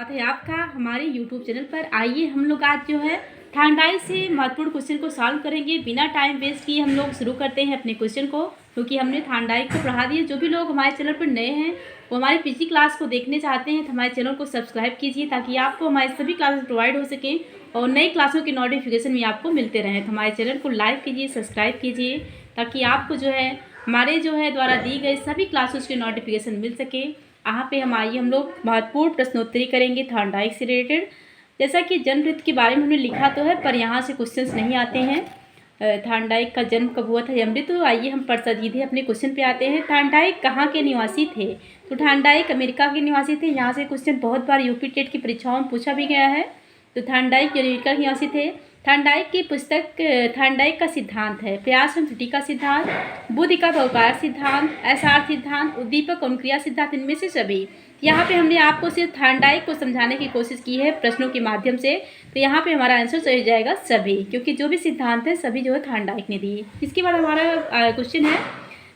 स्वागत है आपका हमारे YouTube चैनल पर। आइए हम लोग आज जो है थार्नडाइक से महत्वपूर्ण क्वेश्चन को सॉल्व करेंगे। बिना टाइम वेस्ट किए हम लोग शुरू करते हैं अपने क्वेश्चन को, क्योंकि हमने थार्नडाइक को पढ़ा दिया। जो भी लोग हमारे चैनल पर नए हैं वो हमारी पिछली क्लास को देखने चाहते हैं तो हमारे चैनल को सब्सक्राइब कीजिए, ताकि आपको हमारे सभी क्लासेस प्रोवाइड हो सकें और नई क्लासों की नोटिफिकेशन भी आपको मिलते रहें। तो हमारे चैनल को लाइक कीजिए, सब्सक्राइब कीजिए, ताकि आपको जो है हमारे द्वारा दी गई सभी क्लासेस की नोटिफिकेशन मिल सके। यहाँ पे हम लोग महत्वपूर्ण प्रश्नोत्तरी करेंगे थार्नडाइक से रिलेटेड। जैसा कि जन्म ऋतु के बारे में हमने लिखा तो है, पर यहाँ से क्वेश्चंस नहीं आते हैं। थार्नडाइक का जन्म कब हुआ था, जन्म ऋतु। आइए हम सीधे अपने क्वेश्चन पे आते हैं। थार्नडाइक कहाँ के निवासी थे? तो थार्नडाइक अमेरिका के निवासी थे। यहाँ से क्वेश्चन बहुत बार यूपी टेट की परीक्षाओं में पूछा भी गया है। तो थार्नडाइक अमेरिका के निवासी थे। थार्नडाइक की पुस्तक थार्नडाइक का सिद्धांत है प्रयास एवं त्रुटि का सिद्धांत, बुद्धि का बहुकार सिद्धांत, एसआर सिद्धांत, उद्दीपक अनुक्रिया सिद्धांत, इनमें से सभी। यहाँ पे हमने आपको सिर्फ थार्नडाइक को समझाने की कोशिश की है प्रश्नों के माध्यम से। तो यहाँ पे हमारा आंसर सही जाएगा सभी, क्योंकि जो भी सिद्धांत है सभी जो है थार्नडाइक ने दिए। इसके बाद हमारा क्वेश्चन है,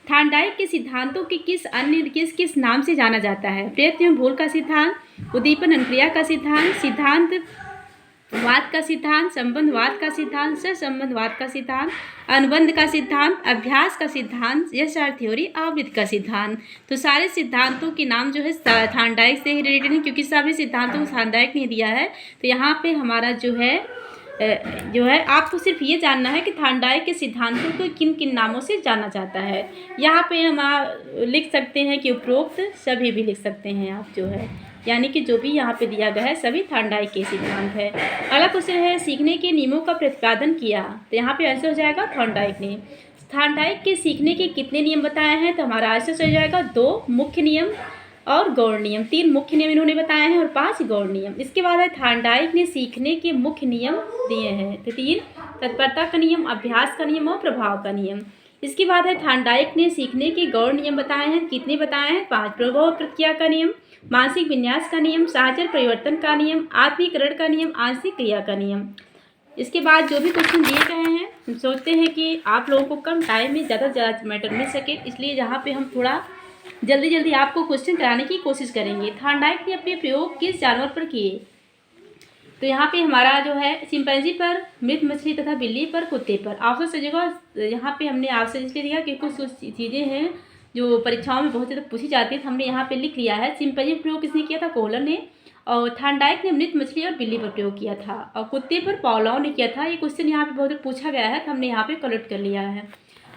थार्नडाइक के सिद्धांतों की किस नाम से जाना जाता है? प्रयत्न एवं भूल का सिद्धांत, उद्दीपन अनुक्रिया का सिद्धांत, सिद्धांत वाद का सिद्धांत, संबंधवाद का सिद्धांत, सहसंबंधवाद का सिद्धांत, अनुबंध का सिद्धांत, अभ्यास का सिद्धांत, एसआर थ्योरी, आवृत्ति का सिद्धांत। तो सारे सिद्धांतों के नाम जो है थार्नडाइक से ही रिलेटेड है, क्योंकि सभी सिद्धांतों को थार्नडाइक ने दिया है। तो यहाँ पे हमारा जो है आपको सिर्फ ये जानना है कि थार्नडाइक के सिद्धांतों को किन किन नामों से जाना जाता है। यहाँ पे हम लिख सकते हैं कि उपरोक्त सभी भी लिख सकते हैं आप जो है, यानी कि जो भी यहाँ पे दिया गया है सभी थार्नडाइक के सिद्धांत है। अगला क्वेश्चन है, सीखने के नियमों का प्रतिपादन किया। तो यहाँ पे आंसर हो जाएगा थार्नडाइक ने। थार्नडाइक के सीखने के कितने नियम बताए हैं? तो हमारा आंसर हो जाएगा 2 मुख्य नियम और गौण नियम। 3 मुख्य नियम इन्होंने बताए हैं और 5 गौण नियम। इसके बाद है, थार्नडाइक ने सीखने के मुख्य नियम दिए हैं। तो 3 तत्परता का नियम, अभ्यास का नियम और प्रभाव का नियम। इसके बाद है, थार्नडाइक ने सीखने के गौण नियम बताए हैं। कितने बताए हैं? 5। प्रभाव प्रतिक्रिया का नियम, मानसिक विन्यास का नियम, साहचर्य परिवर्तन का नियम, आत्मीकरण का नियम, आंशिक क्रिया का नियम। इसके बाद जो भी क्वेश्चन दिए गए हैं हम सोचते हैं कि आप लोगों को कम टाइम में ज़्यादा से ज़्यादा मैटर मिल सके, इसलिए यहाँ पे हम थोड़ा जल्दी आपको क्वेश्चन कराने की कोशिश करेंगे। थार्नडाइक ने अपने प्रयोग किस जानवर पर किए? तो यहाँ पे हमारा जो है चिंपैंजी पर, मृत मछली तथा बिल्ली पर, कुत्ते पर। ऑप्शन से जगह यहाँ पे हमने आपसे इसलिए दिया कि कुछ चीज़ें हैं जो परीक्षाओं में बहुत ज़्यादा पूछी जाती है, तो हमने यहाँ पे लिख लिया है। चिंपैंजी पर प्रयोग किसने किया था? कोहलर ने। और थार्नडाइक ने मृत मछली और बिल्ली पर प्रयोग किया था, और कुत्ते पर पावलोव ने किया था। ये क्वेश्चन यहाँ पे बहुत पूछा गया है, तो हमने यहाँ पे कलेक्ट कर लिया है।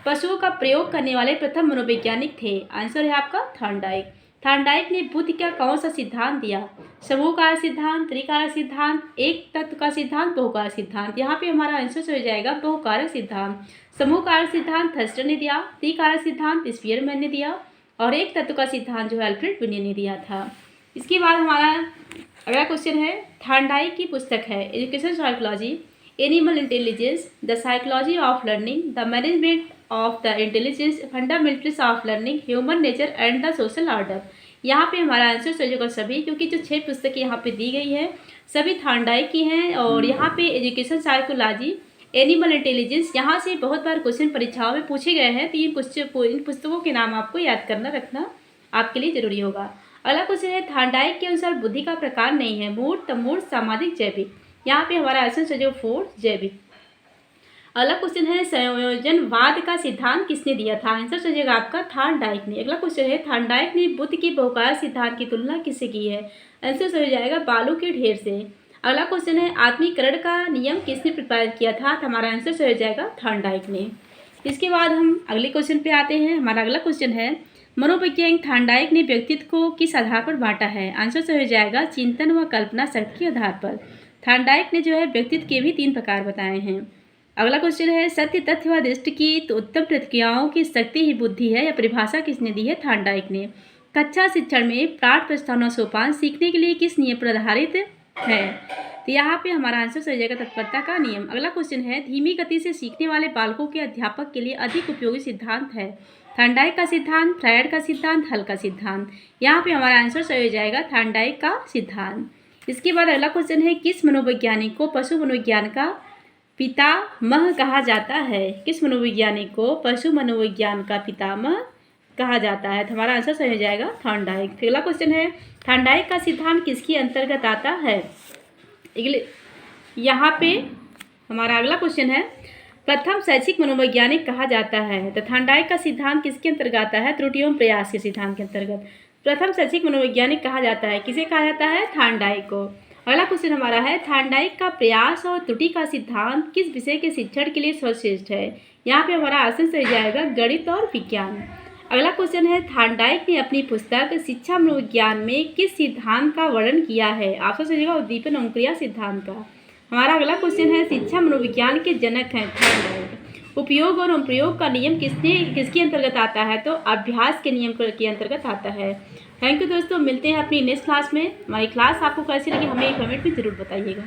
पशुओं का प्रयोग करने वाले प्रथम मनोवैज्ञानिक थे। आंसर है आपका थार्नडाइक। थार्नडाइक ने बुद्धि का कौन सा सिद्धांत दिया? समूह कारक सिद्धांत, त्रिकारक सिद्धांत, एक तत्व का सिद्धांत, बहुकारक सिद्धांत। यहाँ पे हमारा आंसर हो जाएगा बहुकारक सिद्धांत। समूह कारक सिद्धांत थर्स्टन ने दिया, त्रिकारक सिद्धांत स्पीयरमैन ने दिया, और एक तत्व का सिद्धांत जो है अल्फ्रेड बिने ने दिया था। इसके बाद हमारा अगला क्वेश्चन है, थार्नडाइक की पुस्तक है education psychology, animal intelligence, the psychology of learning, the management of the intelligence, fundamentals of learning, human nature and the social order. यहाँ पे हमारा आंसर सही होगा सभी, क्योंकि जो 6 पुस्तकें यहाँ पे दी गई है सभी थार्नडाइक की हैं। और यहाँ पे एजुकेशन साइकोलॉजी, एनिमल इंटेलिजेंस, यहाँ से बहुत बार क्वेश्चन परीक्षाओं में पूछे गए हैं, तो इन पुस्तकों के नाम आपको याद करना रखना आपके लिए जरूरी होगा। अगला क्वेश्चन है, थार्नडाइक के अनुसार बुद्धि का प्रकार नहीं है, मूर्त, तमूर्त, सामाजिक, जैविक। यहाँ पे हमारा आंसर सही होगा 4 जैविक। अगला क्वेश्चन है, संयोजनवाद का सिद्धांत किसने दिया था? आंसर सही होगा आपका थार्नडाइक ने। अगला क्वेश्चन है, थार्नडाइक ने बुद्धि के बहुकारक सिद्धांत की तुलना किससे की है? आंसर सही हो जाएगा बालू के ढेर से। अगला क्वेश्चन है, आत्मीकरण का नियम किसने प्रतिपादित किया था? तो हमारा आंसर सही हो जाएगा थार्नडाइक ने। इसके बाद हम अगले क्वेश्चन पे आते हैं। हमारा अगला क्वेश्चन है, मनोवैज्ञानिक थार्नडाइक ने व्यक्तित्व को किस आधार पर बांटा है? आंसर सही हो जाएगा चिंतन व कल्पना शक्ति के आधार पर। थार्नडाइक ने जो है व्यक्तित्व के भी 3 प्रकार बताए हैं। अगला क्वेश्चन है, सत्य, तथ्य व दृष्टि की तो उत्तम प्रतिक्रियाओं की शक्ति ही बुद्धि है, या परिभाषा किसने दी है? थार्नडाइक ने। कक्षा शिक्षण में पाठ प्रस्तावना सोपान सीखने के लिए किस नियम पर आधारित है? तो यहाँ पे हमारा आंसर सही जाएगा तत्परता का नियम। अगला क्वेश्चन है, धीमी गति से सीखने वाले बालकों के अध्यापक के लिए अधिक उपयोगी सिद्धांत है? थार्नडाइक का सिद्धांत, फ्रायड का सिद्धांत, हल का सिद्धांत। यहाँ पे हमारा आंसर सही हो जाएगा थार्नडाइक का सिद्धांत। इसके बाद अगला क्वेश्चन है, किस मनोवैज्ञानिक को पशु मनोविज्ञान का पितामह कहा जाता है? किस मनोवैज्ञानिक को पशु मनोविज्ञान का पितामह कहा जाता है? तो हमारा आंसर सही हो जाएगा थॉर्नडाइक। अगला क्वेश्चन है, थॉर्नडाइक का सिद्धांत किसके अंतर्गत आता है? यहाँ पे हमारा अगला क्वेश्चन है, प्रथम शैक्षिक मनोवैज्ञानिक कहा जाता है? तो थॉर्नडाइक का सिद्धांत किसके अंतर्गत आता है? त्रुटि एवं प्रयास के सिद्धांत के अंतर्गत प्रथम शैक्षिक मनोवैज्ञानिक कहा जाता है। किसे कहा जाता है? थॉर्नडाइक को। अगला क्वेश्चन हमारा है, थॉर्नडाइक का प्रयास और त्रुटि का सिद्धांत किस विषय के शिक्षण के लिए सर्वश्रेष्ठ है? यहाँ पे हमारा आंसर सही जाएगा गणित और विज्ञान। अगला क्वेश्चन है, थॉर्नडाइक ने अपनी पुस्तक शिक्षा मनोविज्ञान में किस सिद्धांत का वर्णन किया है? आंसर सही जाएगा उद्दीपन एवं क्रिया सिद्धांत का। हमारा अगला क्वेश्चन है, शिक्षा मनोविज्ञान के जनक हैं थॉर्नडाइक। उपयोग और अनुप्रयोग का नियम किसके अंतर्गत आता है? तो अभ्यास के नियम के अंतर्गत आता है। थैंक यू दोस्तों, मिलते हैं अपनी नेक्स्ट क्लास में। हमारी क्लास आपको कैसी लगी हमें एक कमेंट में ज़रूर बताइएगा।